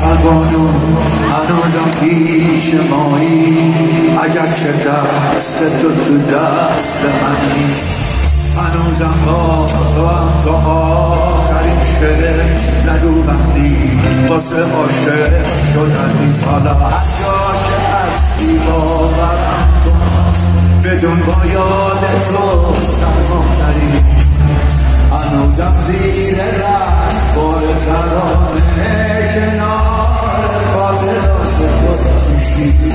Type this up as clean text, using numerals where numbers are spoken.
پروانو هنوزم پیش مایی، اگر که دست تو دست من نیست. هنوزم با تو هم تا آخرین شعر نگو وقتی واسه عاشق شدن نیست. حالا هر جا که هستی باورم کن بدون با یاد تو سرمامتری. هنوزم زیر رنگ بار ترانه کنار خاطرات تو میشی.